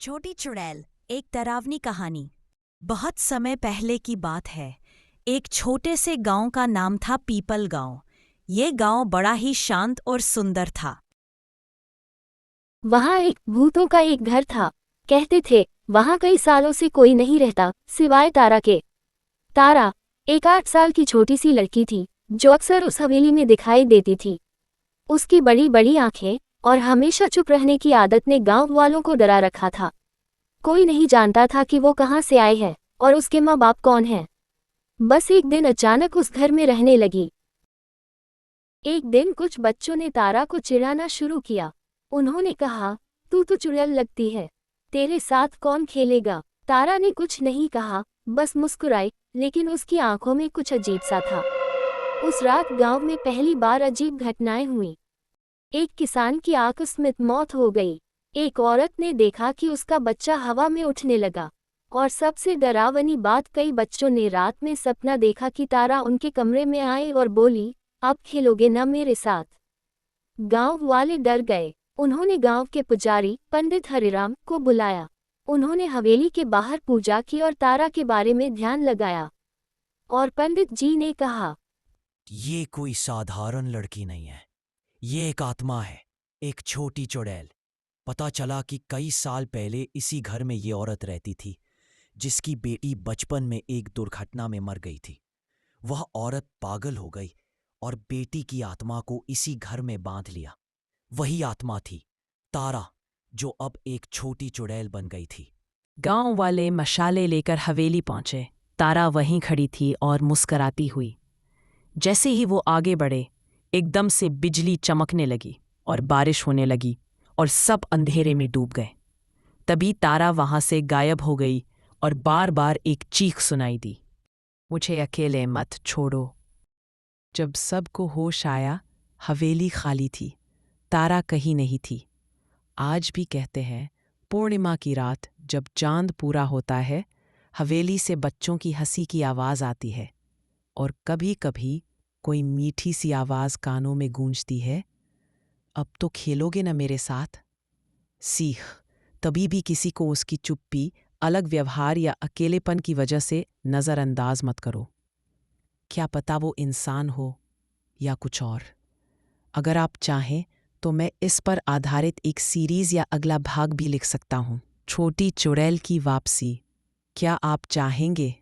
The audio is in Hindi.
छोटी चुड़ैल, एक डरावनी कहानी। बहुत समय पहले की बात है। एक छोटे से गांव का नाम था पीपल गांव। ये गांव बड़ा ही शांत और सुंदर था। वहाँ एक भूतों का एक घर था। कहते थे वहाँ कई सालों से कोई नहीं रहता सिवाय तारा के। तारा एक 8 साल की छोटी सी लड़की थी जो अक्सर उस हवेली में दिखाई देती थी। उसकी बड़ी बड़ी आंखें और हमेशा चुप रहने की आदत ने गांव वालों को डरा रखा था। कोई नहीं जानता था कि वो कहाँ से आए हैं और उसके माँ बाप कौन हैं। बस एक दिन अचानक उस घर में रहने लगी। एक दिन कुछ बच्चों ने तारा को चिढ़ाना शुरू किया। उन्होंने कहा, तू तो चुड़ैल लगती है, तेरे साथ कौन खेलेगा। तारा ने कुछ नहीं कहा, बस मुस्कुराई, लेकिन उसकी आंखों में कुछ अजीब सा था। उस रात गांव में पहली बार अजीब घटनाएं हुई। एक किसान की आकस्मिक मौत हो गई। एक औरत ने देखा कि उसका बच्चा हवा में उठने लगा। और सबसे डरावनी बात, कई बच्चों ने रात में सपना देखा कि तारा उनके कमरे में आए और बोली, अब खेलोगे न मेरे साथ। गांव वाले डर गए। उन्होंने गांव के पुजारी पंडित हरिराम को बुलाया। उन्होंने हवेली के बाहर पूजा की और तारा के बारे में ध्यान लगाया। और पंडित जी ने कहा, ये कोई साधारण लड़की नहीं है, ये एक आत्मा है, एक छोटी चुड़ैल। पता चला कि कई साल पहले इसी घर में ये औरत रहती थी जिसकी बेटी बचपन में एक दुर्घटना में मर गई थी। वह औरत पागल हो गई और बेटी की आत्मा को इसी घर में बांध लिया। वही आत्मा थी तारा, जो अब एक छोटी चुड़ैल बन गई थी। गांव वाले मशाले लेकर हवेली पहुंचे। तारा वहीं खड़ी थी और मुस्कराती हुई। जैसे ही वो आगे बढ़े, एकदम से बिजली चमकने लगी और बारिश होने लगी और सब अंधेरे में डूब गए। तभी तारा वहां से गायब हो गई और बार बार एक चीख सुनाई दी, मुझे अकेले मत छोड़ो। जब सबको होश आया, हवेली खाली थी, तारा कहीं नहीं थी। आज भी कहते हैं, पूर्णिमा की रात जब चांद पूरा होता है, हवेली से बच्चों की हंसी की आवाज़ आती है और कभी कभी कोई मीठी सी आवाज़ कानों में गूंजती है, अब तो खेलोगे ना मेरे साथ। सीख, तभी भी किसी को उसकी चुप्पी, अलग व्यवहार या अकेलेपन की वजह से नज़रअंदाज मत करो। क्या पता वो इंसान हो या कुछ और। अगर आप चाहें तो मैं इस पर आधारित एक सीरीज़ या अगला भाग भी लिख सकता हूँ, छोटी चुड़ैल की वापसी। क्या आप चाहेंगे?